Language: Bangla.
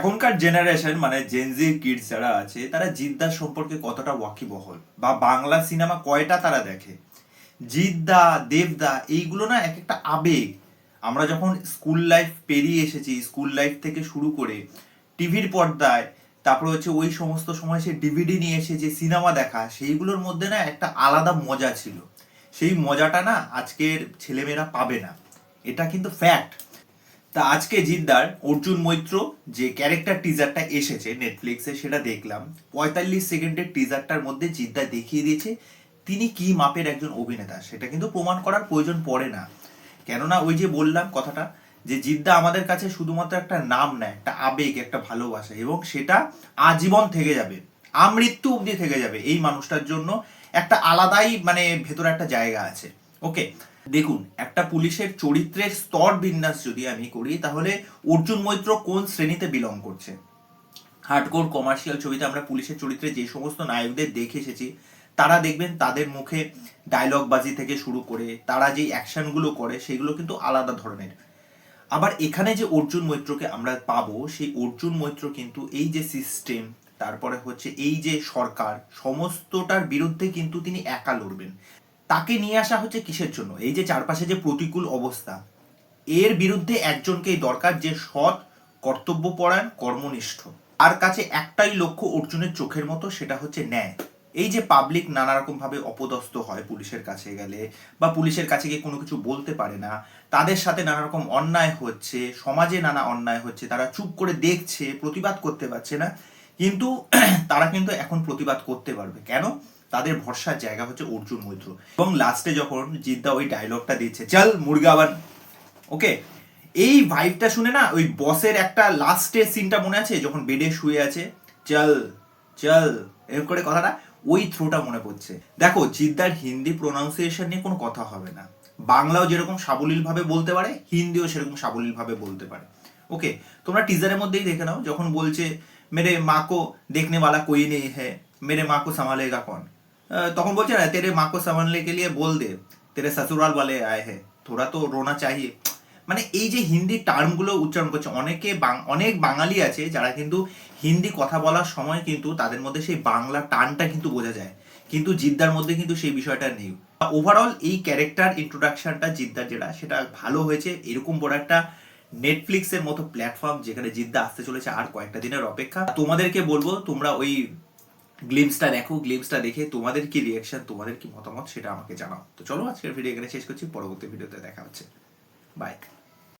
এখনকার জেনারেশন মানে জেনজি কিডস যারা আছে তারা জিদ্দার সম্পর্কে কতটা ওয়াকিবহল বা বাংলা সিনেমা কয়টা তারা দেখে। জিদ্দা, দেবদা এইগুলো না এক একটা আবেগ। আমরা যখন স্কুল লাইফ পেরিয়ে এসেছি, স্কুল লাইফ থেকে শুরু করে টিভির পর্দায়, তারপরে হচ্ছে ওই সমস্ত সময় সে ডিভিডি নিয়ে এসে যে সিনেমা দেখা, সেইগুলোর মধ্যে না একটা আলাদা মজা ছিল। সেই মজাটা না আজকের ছেলেমেয়েরা পাবে না, এটা কিন্তু ফ্যাক্ট। তা আজকে জিদ্দার অর্জুন মৈত্র যে ক্যারেক্টার টিজারটা এসেছে নেটফ্লিক্সে সেটা দেখলাম। 45 সেকেন্ডের টিজারটার মধ্যে জিদ্দা দেখিয়ে দিয়েছে তিনি কি মাপের একজন অভিনেতা। সেটা কিন্তু প্রমাণ করার প্রয়োজন পড়ে না, কেননা ওই যে বললাম কথাটা, যে জিদ্দা আমাদের কাছে শুধুমাত্র একটা নাম না, একটা আবেগ, একটা ভালোবাসা, এবং সেটা আজীবন থেকে যাবে, আমৃত্যু অবধি থেকে যাবে। এই মানুষটার জন্য একটা আলাদাই মানে ভেতরে একটা জায়গা আছে। ওকে, দেখুন, একটা পুলিশের চরিত্রের স্তর বিন্যাস যদি আমি করি, তাহলে অর্জুন মৈত্র কোন শ্রেণীতে বিলং করছে। হার্ডকোর কমার্শিয়াল ছবিতে আমরা পুলিশের চরিত্রে যে সমস্ত নায়কদের দেখে এসেছি, তারা দেখবেন তাদের মুখে ডায়লগ বাজি থেকে শুরু করে তারা যে অ্যাকশনগুলো করে সেগুলো কিন্তু আলাদা ধরনের। আবার এখানে যে অর্জুন মৈত্রকে আমরা পাবো, সেই অর্জুন মৈত্র কিন্তু এই যে সিস্টেম, তারপরে হচ্ছে এই যে সরকার, সমস্তটার বিরুদ্ধে কিন্তু তিনি একা লড়বেন। তাকে নিয়ে আসা হচ্ছে কিসের জন্য? এই যে চারপাশে যে প্রতিকূল অবস্থা, এর বিরুদ্ধে একজনকেই দরকার যে সৎ, কর্তব্যপরায়ণ, কর্মনিষ্ঠ। আর কাছে একটাই লক্ষ্য অর্জুনের চোখের মতো, সেটা হচ্ছে ন্যায়। এই যে পাবলিক নানা রকম ভাবে অপদস্থ হয় পুলিশের কাছে গেলে, বা পুলিশের কাছে গিয়ে কোনো কিছু বলতে পারে না, তাদের সাথে নানা রকম অন্যায় হচ্ছে, সমাজে নানা অন্যায় হচ্ছে, তারা চুপ করে দেখছে, প্রতিবাদ করতে পারছে না। কিন্তু তারা কিন্তু এখন প্রতিবাদ করতে পারবে। কেন? তাদের ভরসার জায়গা হচ্ছে অর্জুন মৈত্র। এবং লাস্টে যখন জিদ্দা ওই ডায়লগটা দিচ্ছে, চল মুরগা বান, ওকে, এই ভাইবটা শুনে না ওই বসের একটা লাস্টের সিনটা মনে আছে, যখন বেডে শুয়ে আছে, চল চল এরকম করে কথাটা, ওই থ্রোটা মনে পড়ছে। দেখো, জিদ্দার হিন্দি প্রোনাউন্সিয়েশন নিয়ে কোনো কথা হবে না। বাংলাও যেরকম সাবলীল ভাবে বলতে পারে, হিন্দিও সেরকম সাবলীল ভাবে বলতে পারে। ওকে, তোমরা টিজারের মধ্যেই দেখে নাও, যখন বলছে মেরে মা কো দেখনে वाला कोई नहीं है, मेरे माँ को संभालेगा कौन, তখন বলছে না, তেরে মা কো संभालने के लिए बोल दे, तेरे ससुराल वाले आए हैं, थोड़ा तो रोना चाहिए। মানে এই যে হিন্দি টার্মগুলো উচ্চারণ করছে, অনেক বাঙালি আছে যারা কিন্তু হিন্দি কথা বলার সময় কিন্তু তাদের মধ্যে সেই বাংলা টানটা কিন্তু বোঝা যায়, কিন্তু জিদ্দার মধ্যে কিন্তু সেই বিষয়টা নেই। ওভারঅল এই ক্যারেক্টার ইন্ট্রোডাকশনটা জিদ্দার যেটা, সেটা ভালো হয়েছে। এরকম বড় একটা নেটফ্লিক্সের মতো প্ল্যাটফর্ম যেখানে জিদ্দা আসতে চলেছে, আর কয়েকটা দিনের অপেক্ষা। তোমাদেরকে বলবো তোমরা ওই গ্লিমসটা দেখো, গ্লিমসটা দেখে তোমাদের কি রিয়াকশন, তোমাদের কি মতামত সেটা আমাকে জানাও। তো চলো, আজকের ভিডিও এখানে শেষ করছি, পরবর্তী ভিডিওতে দেখা হচ্ছে।